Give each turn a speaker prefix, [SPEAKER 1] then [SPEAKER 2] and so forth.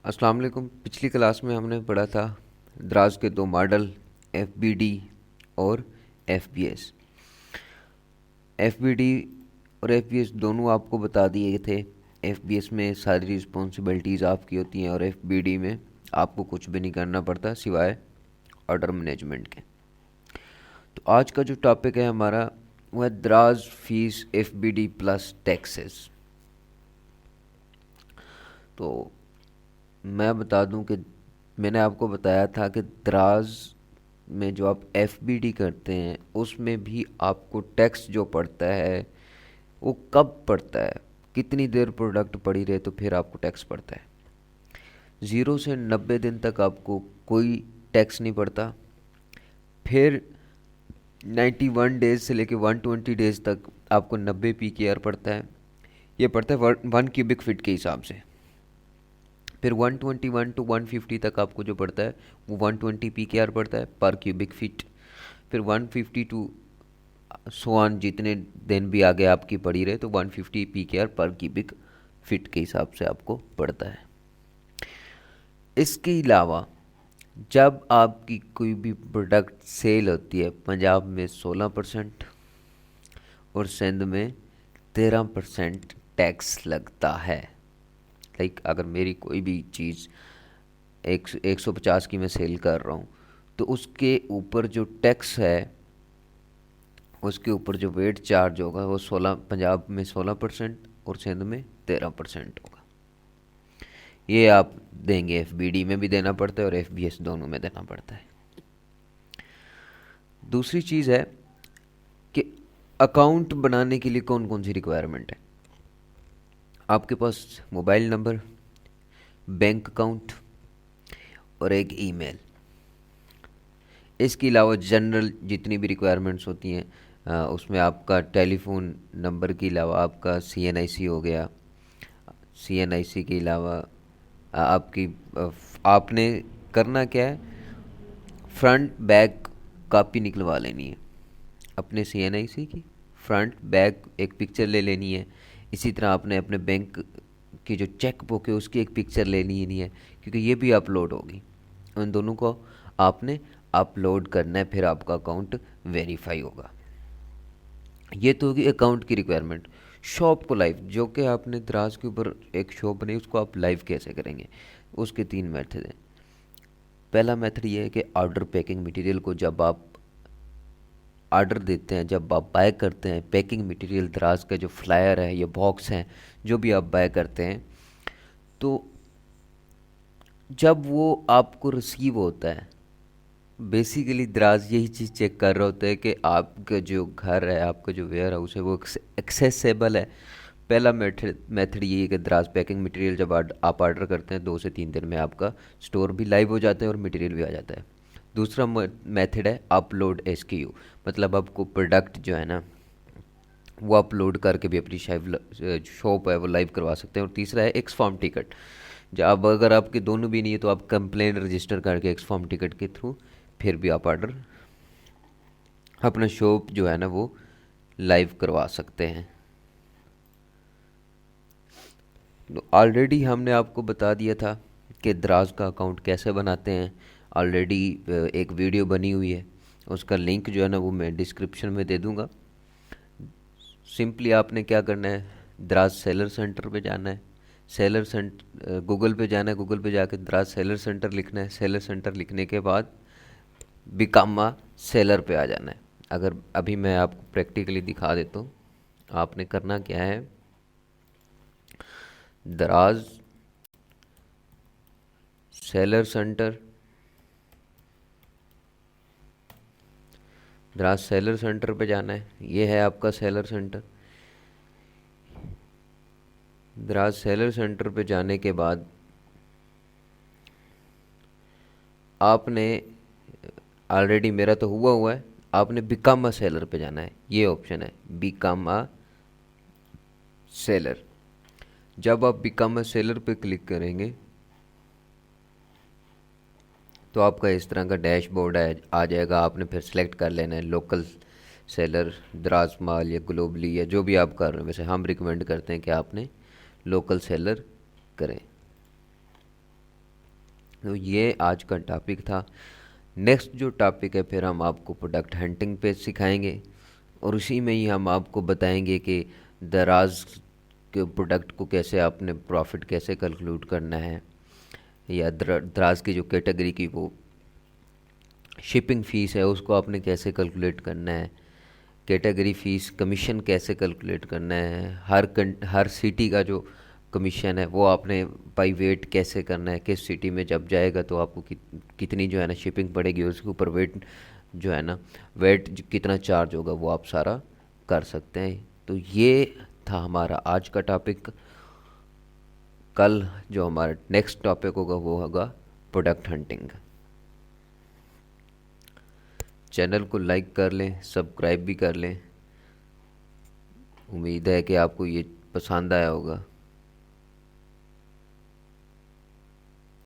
[SPEAKER 1] अस्सलाम वालेकुम। पिछली क्लास में हमने पढ़ा था दराज के दो मॉडल, एफबीडी और एफबीएस। एफबीडी और एफबीएस दोनों आपको बता दिए थे। एफबीएस में सारी रिस्पॉन्सिबिलिटीज़ आपकी होती हैं और एफबीडी में आपको कुछ भी नहीं करना पड़ता सिवाय ऑर्डर मैनेजमेंट के। तो आज का जो टॉपिक है हमारा वो है दराज फीस एफबीडी प्लस टैक्सेस। तो मैं बता दूं कि मैंने आपको बताया था कि दराज में जो आप एफबीडी करते हैं उसमें भी आपको टैक्स जो पड़ता है वो कब पड़ता है, कितनी देर प्रोडक्ट पड़ी रहे तो फिर आपको टैक्स पड़ता है। 0 से 90 दिन तक आपको कोई टैक्स नहीं पड़ता। फिर 91 डेज से लेके 120 डेज तक आपको 90 PKR पड़ता है। ये पड़ता है 1 क्यूबिक फीट के हिसाब से। फिर 121 टू 150 तक आपको जो पड़ता है वो 120 PKR पड़ता है पर क्यूबिक फीट। फिर 150 टू सोआन जितने दिन भी आगे आपकी पड़ी रहे तो 150 PKR पर क्यूबिक फीट के हिसाब से आपको पड़ता है। इसके अलावा जब आपकी कोई भी प्रोडक्ट सेल होती है, पंजाब में 16% और सिंध में 13% टैक्स लगता है। लाइक अगर मेरी कोई भी चीज़ 150 की मैं सेल कर रहा हूँ तो उसके ऊपर जो टैक्स है, उसके ऊपर जो वेट चार्ज होगा वो 16, पंजाब में 16% और सिंध में 13% होगा। ये आप देंगे, एफबीडी में भी देना पड़ता है और एफबीएस दोनों में देना पड़ता है। दूसरी चीज़ है कि अकाउंट बनाने के लिए कौन कौन सी रिक्वायरमेंट है। आपके पास मोबाइल नंबर, बैंक अकाउंट और एक ईमेल। इसके अलावा जनरल जितनी भी रिक्वायरमेंट्स होती हैं उसमें आपका टेलीफोन नंबर के अलावा आपका सीएनआईसी हो गया। सीएनआईसी के अलावा आपकी आपने करना क्या है, फ्रंट बैक कॉपी निकलवा लेनी है अपने सीएनआईसी की। फ्रंट बैक एक पिक्चर ले लेनी है। इसी तरह आपने अपने बैंक की जो चेक बुक है उसकी एक पिक्चर लेनी ही नहीं है, क्योंकि ये भी अपलोड होगी। उन दोनों को आपने अपलोड करना है, फिर आपका अकाउंट वेरीफाई होगा। ये तो होगी अकाउंट की रिक्वायरमेंट। शॉप को लाइव, जो कि आपने दराज के ऊपर एक शॉप बनाई, उसको आप लाइव कैसे करेंगे, उसके 3 मेथड हैं। पहला मेथड ये है कि ऑर्डर पैकिंग मटेरियल को जब आप ऑर्डर देते हैं, जब आप बाय करते हैं, पैकिंग मटेरियल दराज का जो फ्लायर है या बॉक्स है जो भी आप बाय करते हैं, तो जब वो आपको रिसीव होता है, बेसिकली दराज यही चीज़ चेक कर रहा होता है कि आपका जो घर है, आपका जो वेयर हाउस है वो एक्सेसिबल है। पहला मेथड ये है कि दराज पैकिंग मटेरियल जब आप ऑर्डर करते हैं 2 से 3 दिन में आपका स्टोर भी लाइव हो जाता है और मटेरियल भी आ जाता है। दूसरा मेथड है अपलोड एसक्यू, मतलब आपको प्रोडक्ट जो है ना वो अपलोड करके भी अपनी शॉप है वो लाइव करवा सकते हैं। और तीसरा है एक्स फॉर्म टिकट। जब अगर आपके दोनों भी नहीं है तो आप कंप्लेन रजिस्टर करके एक्स फॉर्म टिकट के थ्रू फिर भी आप ऑर्डर अपना शॉप जो है ना वो लाइव करवा सकते हैं। तो ऑलरेडी हमने आपको बता दिया था कि दराज का अकाउंट कैसे बनाते हैं। ऑलरेडी एक वीडियो बनी हुई है, उसका लिंक जो है ना वो मैं डिस्क्रिप्शन में दे दूंगा। सिंपली आपने क्या करना है, दराज सेलर सेंटर पे जाना है। सेलर सेंटर गूगल पे जाना है, गूगल पे जाके दराज सेलर सेंटर लिखना है। सेलर सेंटर लिखने के बाद बिकामा सेलर पे आ जाना है। अगर अभी मैं आपको प्रैक्टिकली दिखा देता हूँ, आपने करना क्या है, दराज सेलर सेंटर, दराज सेलर सेंटर पे जाना है। ये है आपका सेलर सेंटर। दराज सेलर सेंटर पे जाने के बाद आपने, ऑलरेडी मेरा तो हुआ है, आपने बिकम अ सेलर पे जाना है। ये ऑप्शन है बिकम अ सेलर। जब आप बिकम अ सेलर पे क्लिक करेंगे तो आपका इस तरह का डैशबोर्ड आ जाएगा। आपने फिर सेलेक्ट कर लेना है लोकल सेलर, दराज माल या ग्लोबली या जो भी आप कर रहे हैं। वैसे हम रिकमेंड करते हैं कि आपने लोकल सेलर करें। तो ये आज का टॉपिक था। नेक्स्ट जो टॉपिक है फिर हम आपको प्रोडक्ट हंटिंग पे सिखाएंगे, और उसी में ही हम आपको बताएंगे कि दराज के प्रोडक्ट को कैसे आपने प्रॉफिट कैसे कैलकुलेट करना है, या दराज की जो कैटेगरी की वो शिपिंग फ़ीस है उसको आपने कैसे कैलकुलेट करना है, कैटेगरी फ़ीस कमीशन कैसे कैलकुलेट करना है, हर सिटी का जो कमीशन है वो आपने बाई वेट कैसे करना है, किस सिटी में जब जाएगा तो आपको कितनी जो है ना शिपिंग पड़ेगी, उसके ऊपर वेट जो है ना कितना चार्ज होगा वो आप सारा कर सकते हैं। तो ये था हमारा आज का टॉपिक। कल जो हमारा नेक्स्ट टॉपिक होगा वो होगा प्रोडक्ट हंटिंग। चैनल को लाइक कर लें, सब्सक्राइब भी कर लें। उम्मीद है कि आपको ये पसंद आया होगा।